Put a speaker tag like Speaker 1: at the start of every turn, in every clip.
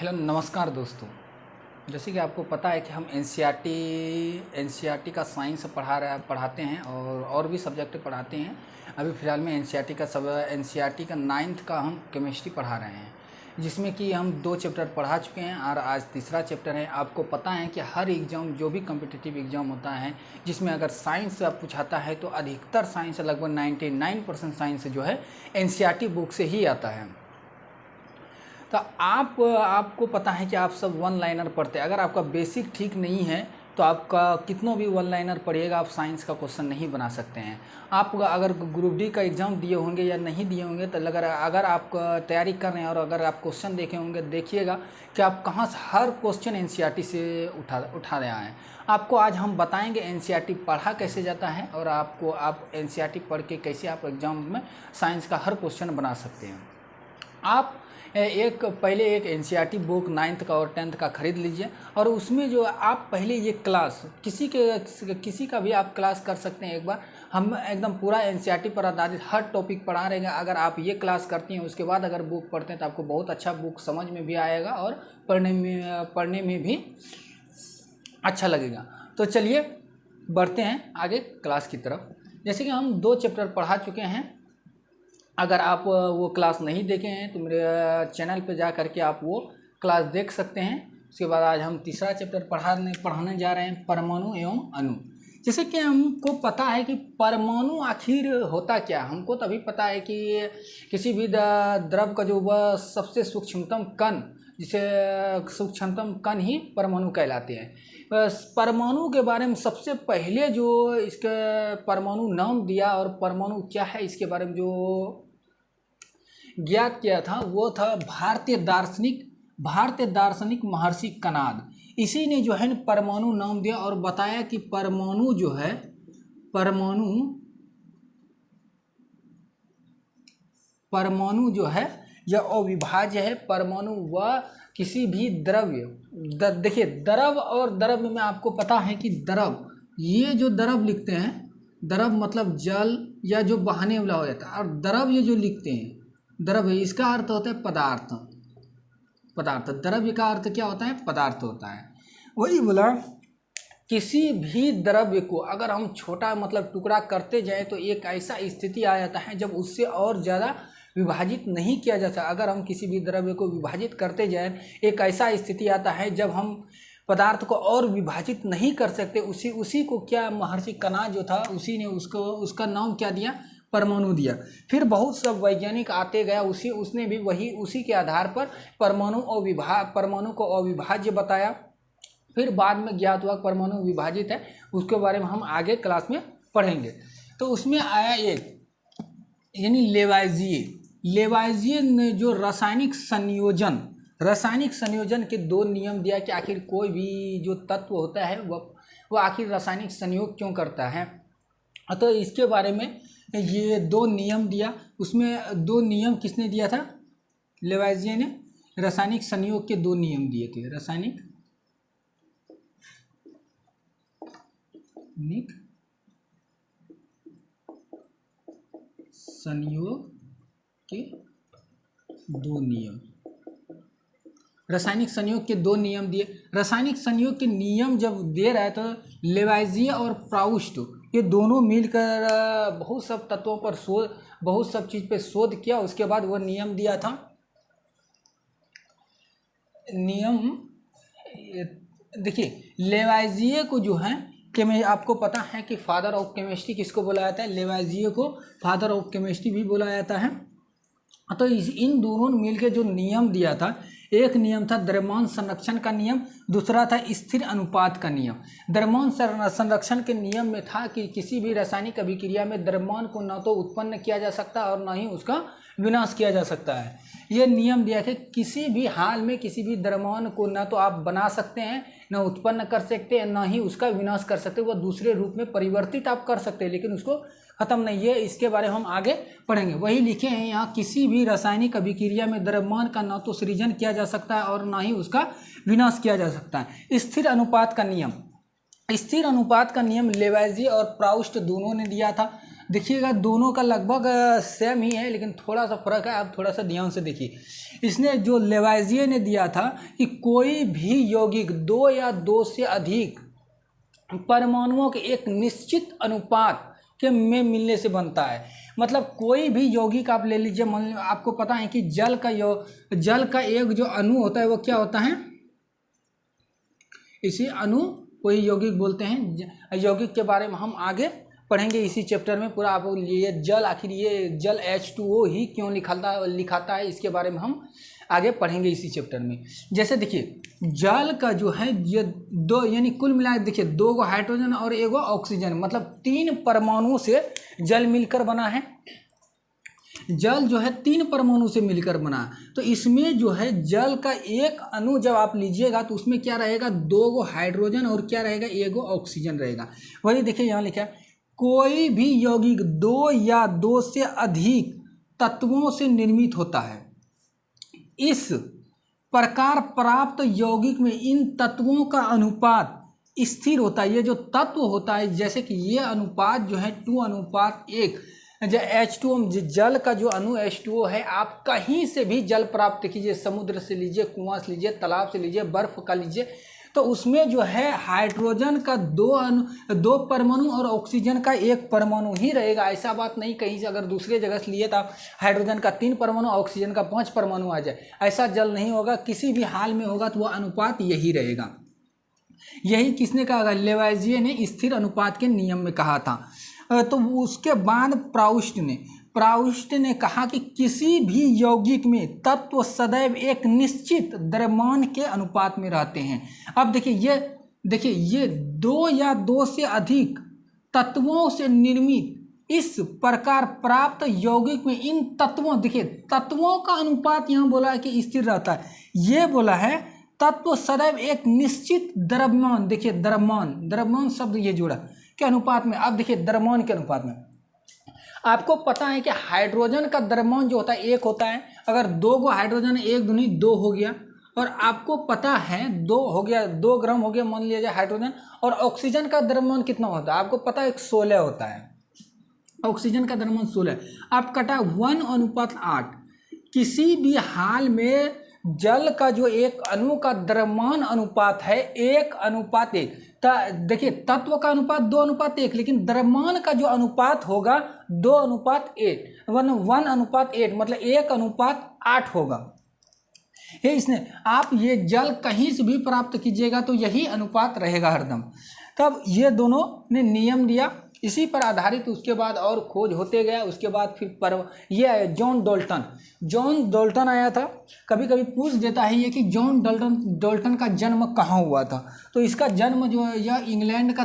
Speaker 1: Hello नमस्कार दोस्तों। जैसे कि आपको पता है कि हम एनसीईआरटी का साइंस पढ़ाते हैं और भी सब्जेक्ट पढ़ाते हैं। अभी फ़िलहाल में एनसीईआरटी का 9th का हम केमिस्ट्री पढ़ा रहे हैं, जिसमें कि हम 2 चैप्टर पढ़ा चुके हैं और आज तीसरा चैप्टर है। आपको पता है कि हर एग्ज़ाम जो भी कॉम्पिटिटिव एग्ज़ाम होता है जिसमें अगर साइंस पूछाता है तो अधिकतर साइंस लगभग 99% साइंस जो है एनसीईआरटी बुक से ही आता है। तो आपको पता है कि आप सब वन लाइनर पढ़ते हैं। अगर आपका बेसिक ठीक नहीं है तो आपका कितनों भी वन लाइनर पढ़िएगा आप साइंस का क्वेश्चन नहीं बना सकते हैं। आप अगर ग्रुप डी का एग्ज़ाम दिए होंगे या नहीं दिए होंगे तो अगर आप तैयारी कर रहे हैं और अगर आप क्वेश्चन देखे होंगे, देखिएगा कि आप कहाँ से हर क्वेश्चन एनसीईआरटी से उठा रहे हैं। आपको आज हम बताएंगे एनसीईआरटी पढ़ा कैसे जाता है और आप एनसीईआरटी पढ़ के कैसे आप एग्ज़ाम में साइंस का हर क्वेश्चन बना सकते हैं। आप पहले एक एनसीईआरटी बुक 9th का और 10th का ख़रीद लीजिए और उसमें जो आप पहले ये क्लास किसी का भी आप क्लास कर सकते हैं। एक बार हम एकदम पूरा एनसीईआरटी पर आधारित हर टॉपिक पढ़ा रहेंगे। अगर आप ये क्लास करती हैं उसके बाद अगर बुक पढ़ते हैं तो आपको बहुत अच्छा बुक समझ में भी आएगा और पढ़ने में भी अच्छा लगेगा। तो चलिए बढ़ते हैं आगे क्लास की तरफ। जैसे कि हम 2 चैप्टर पढ़ा चुके हैं। अगर आप वो क्लास नहीं देखे हैं तो मेरे चैनल पे जा करके आप वो क्लास देख सकते हैं। उसके बाद आज हम तीसरा चैप्टर पढ़ाने जा रहे हैं, परमाणु एवं अणु। जैसे कि हमको पता है कि परमाणु आखिर होता क्या, हमको तभी पता है कि किसी भी द्रव का जो वह सबसे सूक्ष्मतम कण, जिसे सूक्ष्मतम कण ही परमाणु कहलाते हैं। परमाणु के बारे में सबसे पहले जो इसके परमाणु नाम दिया और परमाणु क्या है इसके बारे में जो ज्ञात किया था वो था भारतीय दार्शनिक महर्षि कणाद। इसी ने जो है न परमाणु नाम दिया और बताया कि परमाणु जो है यह अविभाज्य है। परमाणु व किसी भी द्रव्य देखिए द्रव और द्रव्य में आपको पता है कि द्रव, ये जो द्रव लिखते हैं, द्रव मतलब जल या जो बहने वाला हो जाता है, और द्रव ये जो लिखते हैं द्रव है, इसका अर्थ होता है पदार्थ। द्रव्य का अर्थ क्या होता है? पदार्थ होता है। वही बोला किसी भी द्रव्य को अगर हम छोटा मतलब टुकड़ा करते जाएं तो एक ऐसा स्थिति आ जाता है जब उससे और ज़्यादा विभाजित नहीं किया जा सकता। अगर हम किसी भी द्रव्य को विभाजित करते जाएं एक ऐसा स्थिति आता है जब हम पदार्थ को और विभाजित नहीं कर सकते। उसी को क्या महर्षि कणाद जो था उसी ने उसका नाम क्या दिया? परमाणु दिया। फिर बहुत सब वैज्ञानिक आते गया, उसने भी उसी के आधार पर परमाणु को अविभाज्य बताया। फिर बाद में ज्ञात हुआ परमाणु विभाजित है, उसके बारे में हम आगे क्लास में पढ़ेंगे। तो उसमें आया एक यानी लेवाइजिए ने जो रासायनिक संयोजन के 2 नियम दिया कि आखिर कोई भी जो तत्व होता है वो आखिर रासायनिक संयोग क्यों करता है। तो इसके बारे में ये 2 नियम दिया। उसमें 2 नियम किसने दिया था? लेवाइजिए ने रासायनिक संयोग के 2 नियम दिए थे। रासायनिक संयोग के 2 नियम, रासायनिक संयोग के 2 नियम दिए। रासायनिक संयोग के नियम जब दे रहा है तो लेवाइजिए और प्राउस्ट ये दोनों मिलकर बहुत सब तत्वों पर बहुत सब चीज़ पे शोध किया। उसके बाद वो नियम दिया था। नियम देखिए लेवाइजिए को जो है कि आपको पता है कि फादर ऑफ केमिस्ट्री किसको बोला जाता है? लेवाइजिए को फादर ऑफ केमिस्ट्री भी बोला जाता है। तो इन दोनों ने मिलकर जो नियम दिया था, एक नियम था द्रव्यमान संरक्षण का नियम, दूसरा था स्थिर अनुपात का नियम। द्रव्यमान संरक्षण के नियम में था कि किसी भी रासायनिक अभिक्रिया में द्रव्यमान को न तो उत्पन्न किया जा सकता और न ही उसका विनाश किया जा सकता है। यह नियम दिया कि किसी भी हाल में किसी भी द्रव्यमान को न तो आप बना सकते हैं, न उत्पन्न कर सकते हैं, न ही उसका विनाश कर सकते। वह दूसरे रूप में परिवर्तित आप कर सकते हैं लेकिन उसको खत्म नहीं है। इसके बारे में हम आगे पढ़ेंगे। वही लिखे हैं यहाँ, किसी भी रासायनिक अभिक्रिया में द्रव्यमान का न तो सृजन किया जा सकता है और न ही उसका विनाश किया जा सकता है। स्थिर अनुपात का नियम लेवाइजिए और प्राउस्ट दोनों ने दिया था। देखिएगा दोनों का लगभग सेम ही है, लेकिन थोड़ा सा फर्क है। आप थोड़ा सा ध्यान से देखिए। इसने जो लेवाइजिए ने दिया था कि कोई भी यौगिक 2 या 2 से अधिक परमाणुओं के एक निश्चित अनुपात के में मिलने से बनता है। मतलब कोई भी यौगिक आप ले लीजिए, मान लीजिए आपको पता है कि जल का एक जो अणु होता है वो क्या होता है, इसी अणु को ही यौगिक बोलते हैं। यौगिक के बारे में हम आगे पढ़ेंगे इसी चैप्टर में पूरा। आप ये जल, आखिर ये जल H2O ही क्यों लिखाता है, इसके बारे में हम आगे पढ़ेंगे इसी चैप्टर में। जैसे देखिए जल का जो है ये 2 यानी कुल मिला देखिए 2 हाइड्रोजन और 1 ऑक्सीजन, मतलब 3 परमाणुओं से जल मिलकर बना है। जल जो है 3 परमाणु से मिलकर बना। तो इसमें जो है जल का एक अणु जब आप लीजिएगा तो उसमें क्या रहेगा, 2 हाइड्रोजन और क्या रहेगा, 1 ऑक्सीजन रहेगा। वही देखिए यहाँ लिखा है कोई भी यौगिक 2 या 2 से अधिक तत्वों से निर्मित होता है। इस प्रकार प्राप्त यौगिक में इन तत्वों का अनुपात स्थिर होता है। ये जो तत्व होता है, जैसे कि ये अनुपात जो है 2:1, जो H2O जल का जो अणु H2O है, आप कहीं से भी जल प्राप्त कीजिए, समुद्र से लीजिए, कुआं से लीजिए, तालाब से लीजिए, बर्फ का लीजिए, तो उसमें जो है हाइड्रोजन का 2 परमाणु और ऑक्सीजन का 1 परमाणु ही रहेगा। ऐसा बात नहीं कहीं से अगर दूसरे जगह से लिए तो हाइड्रोजन का 3 परमाणु, ऑक्सीजन का 5 परमाणु आ जाए, ऐसा जल नहीं होगा। किसी भी हाल में होगा तो वह अनुपात यही रहेगा। यही किसने कहा, लेवाइजिए ने स्थिर अनुपात के नियम में कहा था। तो उसके बाद प्राउस्ट ने कहा कि किसी भी यौगिक में तत्व सदैव एक निश्चित द्रव्यमान के अनुपात में रहते हैं। अब देखिए ये 2 या 2 से अधिक तत्वों से निर्मित इस प्रकार प्राप्त यौगिक में इन तत्वों, देखिए तत्वों का अनुपात यहाँ बोला है कि स्थिर रहता है। ये बोला है तत्व सदैव एक निश्चित द्रव्यमान, देखिए द्रव्यमान शब्द ये जोड़ा के अनुपात में। अब देखिए द्रव्यमान के अनुपात में आपको पता है कि हाइड्रोजन का द्रव्यमान जो होता है 1 होता है। अगर 2 हाइड्रोजन 1 दूनी 2 हो गया, और आपको पता है 2 हो गया, 2 ग्राम हो गया मान लिया जाए हाइड्रोजन। और ऑक्सीजन का द्रव्यमान कितना होता है आपको पता है, 16 होता है। ऑक्सीजन का द्रव्यमान 16। आप कटा 1:8। किसी भी हाल में जल का जो एक अणु का द्रव्यमान अनुपात है 1:1। देखिए तत्व का अनुपात 2:1, लेकिन द्रव्यमान का जो अनुपात होगा 2:8, 1:8, मतलब 1:8 होगा। ये इसने आप ये जल कहीं से भी प्राप्त कीजिएगा तो यही अनुपात रहेगा हरदम। तब ये दोनों ने नियम दिया, इसी पर आधारित उसके बाद और खोज होते गया। उसके बाद फिर ये है जॉन डॉल्टन आया था। कभी कभी पूछ देता है ये कि जॉन डॉल्टन का जन्म कहाँ हुआ था। तो इसका जन्म जो है यह इंग्लैंड का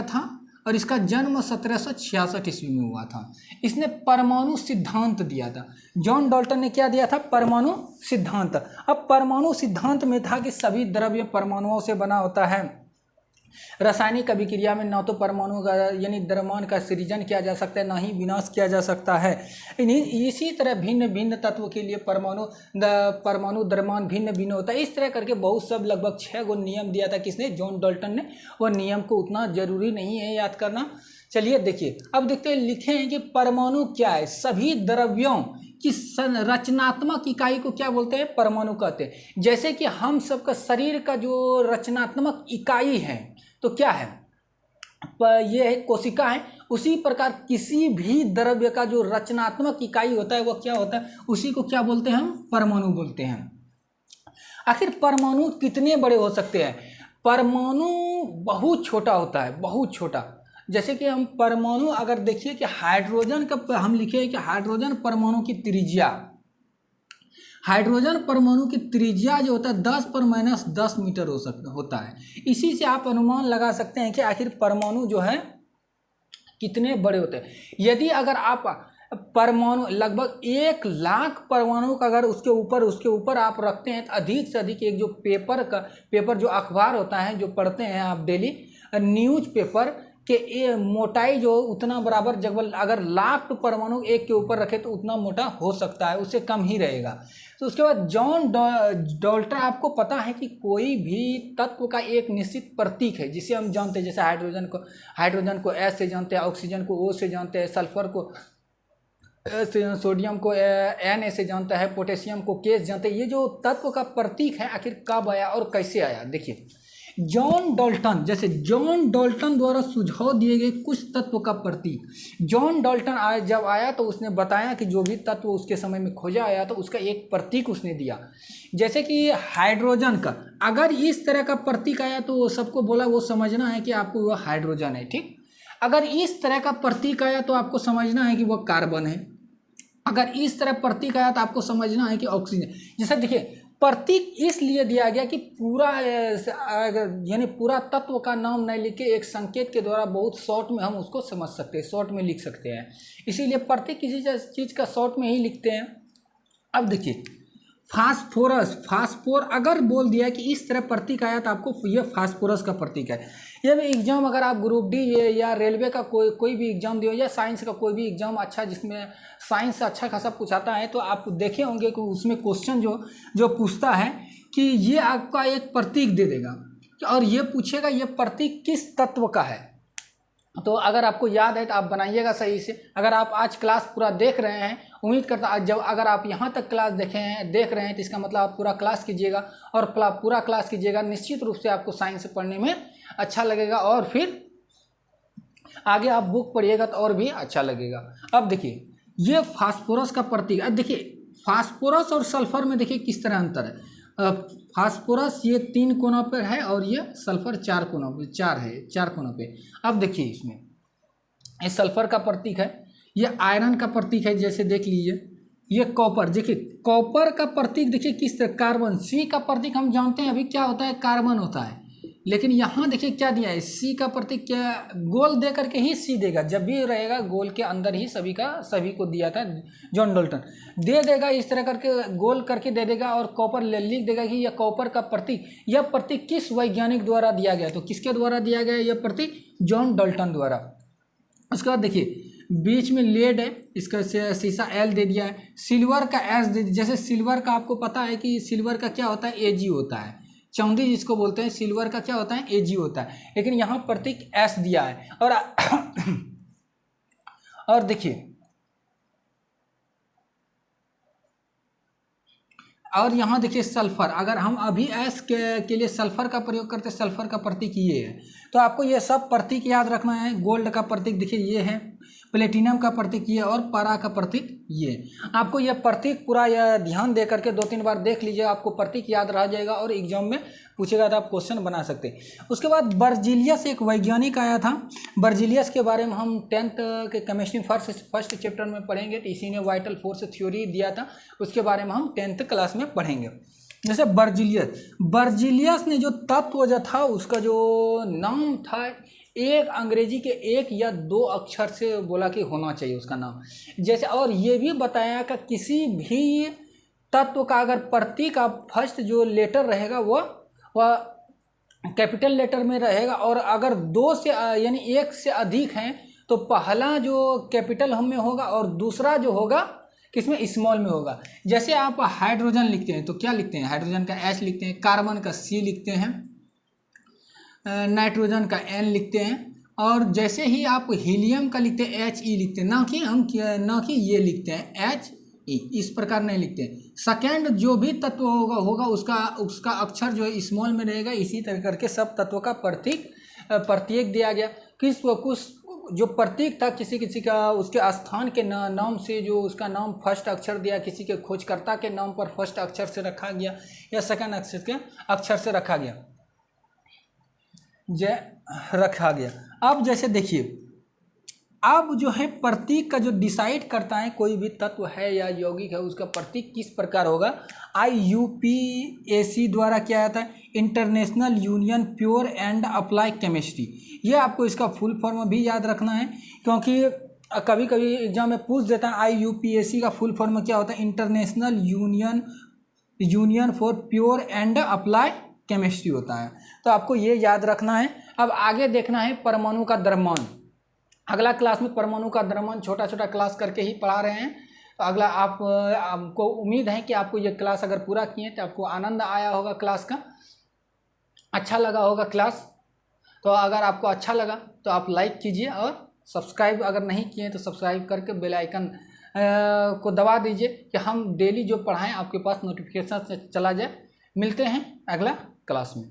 Speaker 1: था और इसका जन्म 1766 ईस्वी में हुआ था। इसने परमाणु सिद्धांत दिया था। जॉन डॉल्टन ने क्या दिया था, परमाणु सिद्धांत। अब परमाणु सिद्धांत में था कि सभी द्रव्य परमाणुओं से बना होता है। रासायनिक अभिक्रिया में न तो परमाणु का यानी द्रव्यमान का सृजन किया जा सकता है, ना ही विनाश किया जा सकता है। इसी तरह भिन्न भिन्न तत्व के लिए परमाणु द्रव्यमान भिन्न भिन्न होता है। इस तरह करके बहुत सब लगभग 6 नियम दिया था किसने, जॉन डॉल्टन ने। वह नियम को उतना जरूरी नहीं है याद करना। चलिए देखिए अब देखते हैं, लिखे हैं कि परमाणु क्या है। सभी द्रव्यों की रचनात्मक इकाई को क्या बोलते हैं, परमाणु कहते हैं। जैसे कि हम सबका शरीर का जो रचनात्मक इकाई है तो क्या है, ये है कोशिका है। उसी प्रकार किसी भी द्रव्य का जो रचनात्मक इकाई होता है वो क्या होता है, उसी को क्या बोलते हैं, हम परमाणु बोलते हैं। आखिर परमाणु कितने बड़े हो सकते हैं, परमाणु बहुत छोटा होता है, बहुत छोटा। जैसे कि हम परमाणु अगर देखिए कि हाइड्रोजन का हम लिखे हैं कि हाइड्रोजन परमाणु की त्रिज्या, हाइड्रोजन परमाणु की त्रिज्या जो होता है 10⁻⁻10 मीटर होता है। इसी से आप अनुमान लगा सकते हैं कि आखिर परमाणु जो है कितने बड़े होते हैं। यदि अगर आप परमाणु लगभग 1 लाख परमाणु का अगर उसके ऊपर आप रखते हैं तो अधिक से अधिक एक जो पेपर जो अखबार होता है जो पढ़ते हैं आप डेली, न्यूज़ पेपर कि ये मोटाई जो उतना बराबर जब अगर लाख परमाणु एक के ऊपर रखे तो उतना मोटा हो सकता है, उससे कम ही रहेगा। तो उसके बाद जॉन डाल्टन, आपको पता है कि कोई भी तत्व का एक निश्चित प्रतीक है जिसे हम जानते हैं, जैसे हाइड्रोजन को एस से जानते हैं, ऑक्सीजन को ओ से जानते हैं, सल्फर को सोडियम को Na से जानता है, पोटेशियम को K से जानते हैं। ये जो तत्व का प्रतीक है आखिर कब आया और कैसे आया, देखिए जॉन डाल्टन, जैसे जॉन डाल्टन द्वारा सुझाव दिए गए कुछ तत्व का प्रतीक, जॉन डाल्टन जब आया तो उसने बताया कि जो भी तत्व उसके समय में खोजा आया तो उसका एक प्रतीक उसने दिया। जैसे कि हाइड्रोजन का अगर इस तरह का प्रतीक आया तो सबको बोला वो समझना है कि आपको वह हाइड्रोजन है, ठीक। अगर इस तरह का प्रतीक आया तो आपको समझना है कि वह कार्बन है। अगर इस तरह प्रतीक आया तो आपको समझना है कि ऑक्सीजन। जैसे देखिए प्रतीक इसलिए दिया गया कि पूरा यानी पूरा तत्व का नाम नहीं लिख के एक संकेत के द्वारा बहुत शॉर्ट में हम उसको समझ सकते हैं, शॉर्ट में लिख सकते हैं, इसीलिए प्रतीक किसी चीज़ का शॉर्ट में ही लिखते हैं। अब देखिए फास्फोर अगर बोल दिया कि इस तरह प्रतीक आया तो आपको ये फास्फोरस का प्रतीक है। ये भी एग्जाम अगर आप ग्रुप डी या रेलवे का कोई भी एग्जाम दियो या साइंस का कोई भी एग्जाम अच्छा जिसमें साइंस से अच्छा खासा पूछाता है तो आप देखे होंगे कि उसमें क्वेश्चन जो पूछता है कि ये आपका एक प्रतीक दे देगा और ये पूछेगा ये प्रतीक किस तत्व का है। तो अगर आपको याद है तो आप बनाइएगा सही से। अगर आप आज क्लास पूरा देख रहे हैं, उम्मीद करता जब अगर आप यहाँ तक क्लास देख रहे हैं तो इसका मतलब आप पूरा क्लास कीजिएगा और पूरा क्लास कीजिएगा, निश्चित रूप से आपको साइंस पढ़ने में अच्छा लगेगा और फिर आगे आप बुक पढ़िएगा तो और भी अच्छा लगेगा। अब देखिए ये फास्फोरस का प्रतीक, अब देखिए फास्फोरस और सल्फर में देखिए किस तरह अंतर है। फास्फोरस ये 3 कोनों पर है और ये सल्फर 4 कोनों पर, 4 कोनों पे। अब देखिए इसमें ये सल्फर का प्रतीक है, ये आयरन का प्रतीक है, जैसे देख लीजिए ये कॉपर, देखिए कॉपर का प्रतीक देखिए किस तरह, कार्बन। सी का प्रतीक हम जानते हैं अभी क्या होता है, कार्बन होता है, लेकिन यहाँ देखिए क्या दिया है, सी का प्रतीक क्या, गोल दे करके ही सी देगा, जब भी रहेगा गोल के अंदर ही सभी को दिया था जॉन डाल्टन, दे देगा इस तरह करके गोल करके दे देगा और कॉपर लिख देगा कि यह कॉपर का प्रतीक। यह प्रतीक किस वैज्ञानिक द्वारा दिया गया, तो किसके द्वारा दिया गया यह प्रतीक, जॉन डाल्टन द्वारा। उसके बाद देखिए बीच में लेड है, इसका शीशा एल दे दिया है, सिल्वर का एस दे दिया। जैसे सिल्वर का आपको पता है कि सिल्वर का क्या होता है, एजी होता है, चांदी जिसको बोलते हैं, सिल्वर का क्या होता है, एजी होता है, लेकिन यहाँ प्रतीक एस दिया है। और देखिए और यहाँ देखिए सल्फर, अगर हम अभी एस के लिए सल्फर का प्रयोग करते हैं, सल्फर का प्रतीक ये है, तो आपको ये सब प्रतीक याद रखना है। गोल्ड का प्रतीक देखिए ये है, प्लेटिनम का प्रतीक ये और पारा का प्रतीक ये। आपको यह प्रतीक पूरा यह ध्यान दे करके 2-3 बार देख लीजिए, आपको प्रतीक याद रह जाएगा और एग्जाम में पूछेगा तो आप क्वेश्चन बना सकते हैं। उसके बाद बर्जीलियस एक वैज्ञानिक आया था, बर्जीलियस के बारे में हम 10th के केमिस्ट्री फर्स्ट चैप्टर में पढ़ेंगे, तो इसी ने वाइटल फोर्स थ्योरी दिया था, उसके बारे में हम 10th क्लास में पढ़ेंगे। जैसे बर्जीलियस ने जो तत्व जो था उसका जो नाम था, एक अंग्रेजी के 1 या 2 अक्षर से बोला कि होना चाहिए उसका नाम। जैसे और ये भी बताया कि किसी भी तत्व का अगर प्रतीक का फर्स्ट जो लेटर रहेगा वह कैपिटल लेटर में रहेगा, और अगर 2 से यानी 1 से अधिक हैं तो पहला जो कैपिटल में होगा और दूसरा जो होगा किसमें, स्मॉल में होगा। जैसे आप हाइड्रोजन लिखते हैं तो क्या लिखते हैं, हाइड्रोजन का एच लिखते हैं, कार्बन का सी लिखते हैं, नाइट्रोजन का एन लिखते हैं, और जैसे ही आप हीलियम का लिखते हैं एच ई लिखते हैं, ना कि ये लिखते हैं एच ई, इस प्रकार नहीं लिखते हैं। सेकेंड जो भी तत्व होगा उसका अक्षर जो है स्मॉल में रहेगा। इसी तरह करके सब तत्वों का प्रतीक दिया गया। कुछ जो प्रतीक था किसी का उसके स्थान के नाम से जो उसका नाम फर्स्ट अक्षर दिया, किसी के खोजकर्ता के नाम पर फर्स्ट अक्षर से रखा गया या सेकंड अक्षर से रखा गया। अब जैसे देखिए अब जो है प्रतीक का जो डिसाइड करता है कोई भी तत्व है या यौगिक है उसका प्रतीक किस प्रकार होगा, IUPAC द्वारा किया जाता है, international union pure and apply chemistry. ये आपको इसका फुल फॉर्म भी याद रखना है, क्योंकि कभी कभी एग्जाम में पूछ देता है IUPAC का फुल फॉर्म क्या होता है, international union for pure and apply chemistry होता है। तो आपको ये याद रखना है। अब आगे देखना है परमाणु का द्रव्यमान। अगला क्लास में परमाणु का द्रव्यमान छोटा छोटा क्लास करके ही पढ़ा रहे हैं। तो अगला आपको उम्मीद है कि आपको ये क्लास अगर पूरा किए तो आपको आनंद आया होगा, क्लास का अच्छा लगा होगा क्लास। तो अगर आपको अच्छा लगा तो आप लाइक कीजिए और सब्सक्राइब अगर नहीं किए तो सब्सक्राइब करके बेल आइकन को दबा दीजिए कि हम डेली जो पढ़ाएं आपके पास नोटिफिकेशन से चला जाए। मिलते हैं अगला क्लास में।